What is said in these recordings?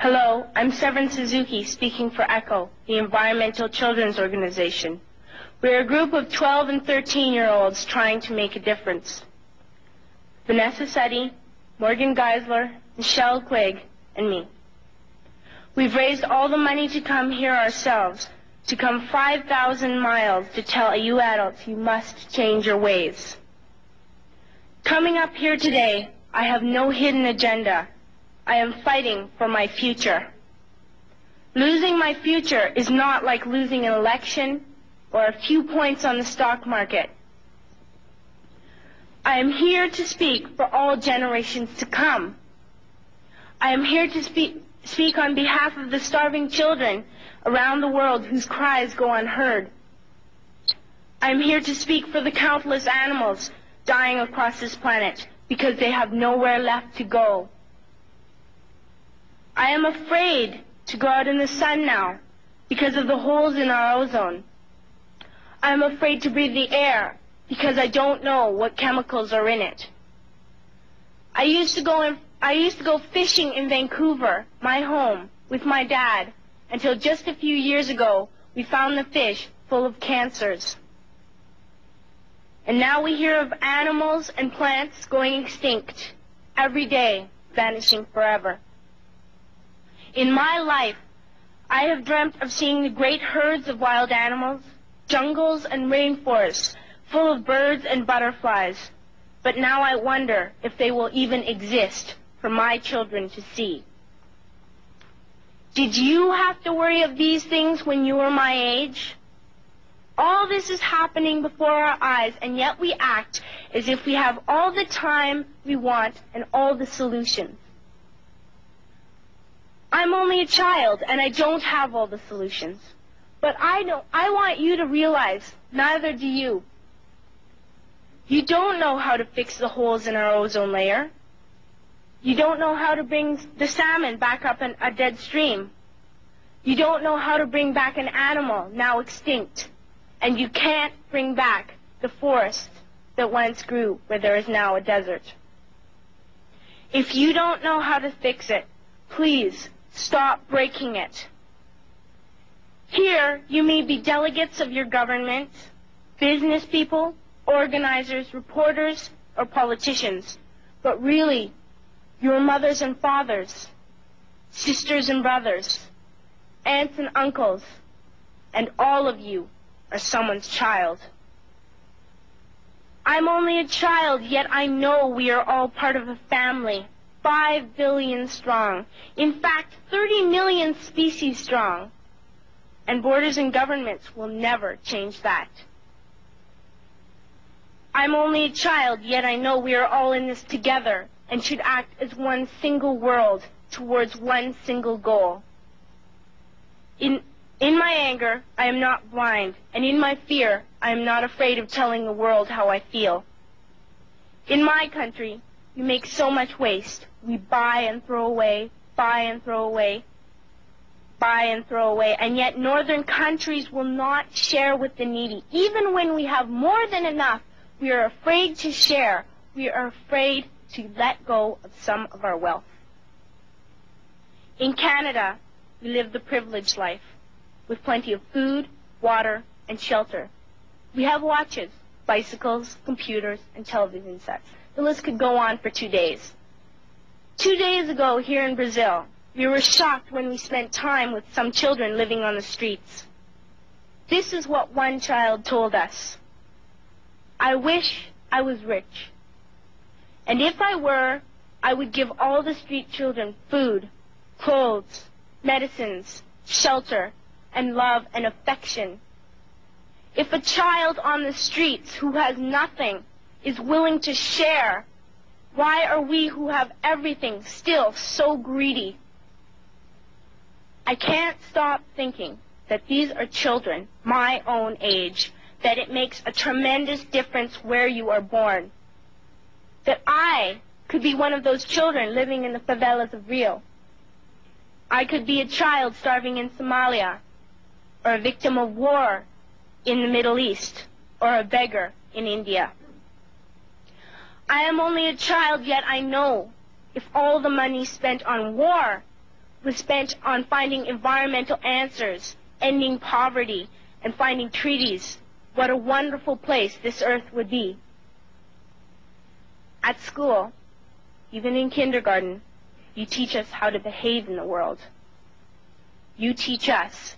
Hello, I'm Severin Suzuki speaking for ECHO, the Environmental Children's Organization. We're a group of 12 and 13-year-olds trying to make a difference. Vanessa Seti, Morgan Geisler, Michelle Quigg, and me. We've raised all the money to come here ourselves, to come 5,000 miles to tell you adults you must change your ways. Coming up here today, I have no hidden agenda. I am fighting for my future. Losing my future is not like losing an election or a few points on the stock market. I am here to speak for all generations to come. I am here to speak on behalf of the starving children around the world whose cries go unheard. I am here to speak for the countless animals dying across this planet because they have nowhere left to go. I am afraid to go out in the sun now because of the holes in our ozone. I am afraid to breathe the air because I don't know what chemicals are in it. I used to go fishing in Vancouver, my home, with my dad, until just a few years ago we found the fish full of cancers. And now we hear of animals and plants going extinct every day, vanishing forever. In my life, I have dreamt of seeing the great herds of wild animals, jungles and rainforests full of birds and butterflies. But now I wonder if they will even exist for my children to see. Did you have to worry of these things when you were my age? All this is happening before our eyes, and yet we act as if we have all the time we want and all the solutions. I'm only a child, and I don't have all the solutions. But I want you to realize, neither do you. You don't know how to fix the holes in our ozone layer. You don't know how to bring the salmon back up in a dead stream. You don't know how to bring back an animal now extinct. And you can't bring back the forest that once grew where there is now a desert. If you don't know how to fix it, please stop breaking it. Here, you may be delegates of your government, business people, organizers, reporters, or politicians, but really, your mothers and fathers, sisters and brothers, aunts and uncles, and all of you are someone's child. I'm only a child, yet I know we are all part of a family, 5 billion strong. In fact, 30 million species strong. And borders and governments will never change that. I'm only a child, yet I know we are all in this together and should act as one single world towards one single goal. In my anger, I am not blind, and in my fear, I am not afraid of telling the world how I feel. In my country, we make so much waste. We buy and throw away, buy and throw away, buy and throw away, and yet northern countries will not share with the needy. Even when we have more than enough, we are afraid to share. We are afraid to let go of some of our wealth. In Canada, we live the privileged life, with plenty of food, water, and shelter. We have watches, bicycles, computers, and television sets. The list could go on for 2 days. 2 days ago, here in Brazil, we were shocked when we spent time with some children living on the streets. This is what one child told us. I wish I was rich. And if I were, I would give all the street children food, clothes, medicines, shelter, and love and affection. If a child on the streets who has nothing is willing to share, why are we who have everything still so greedy? I can't stop thinking that these are children my own age, that it makes a tremendous difference where you are born. That I could be one of those children living in the favelas of Rio. I could be a child starving in Somalia, or a victim of war in the Middle East, or a beggar in India. I am only a child, yet I know if all the money spent on war was spent on finding environmental answers, ending poverty, and finding treaties, what a wonderful place this earth would be. At school, even in kindergarten, you teach us how to behave in the world. You teach us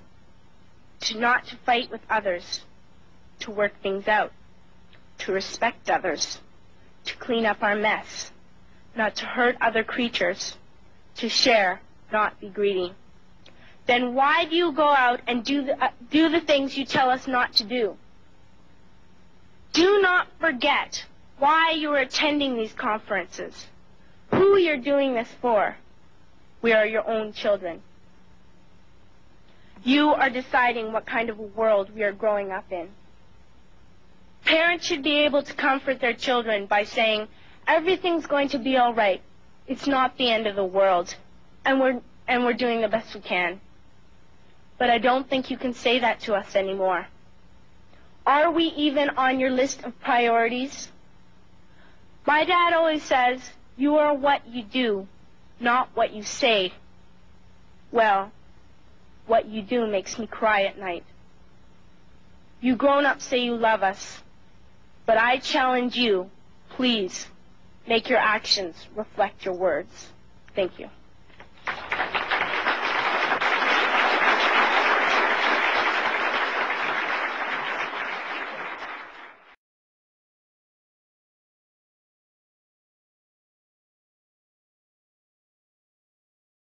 not to fight with others, to work things out, to respect others, to clean up our mess, not to hurt other creatures, to share, not be greedy. Then why do you go out and do the things you tell us not to do? Do not forget why you are attending these conferences, who you're doing this for. We are your own children. You are deciding what kind of a world we are growing up in. Parents should be able to comfort their children by saying, everything's going to be all right. It's not the end of the world, and we're doing the best we can. But I don't think you can say that to us anymore. Are we even on your list of priorities? My dad always says, you are what you do, not what you say. Well, what you do makes me cry at night. You grown-ups say you love us, but I challenge you, please, make your actions reflect your words. Thank you.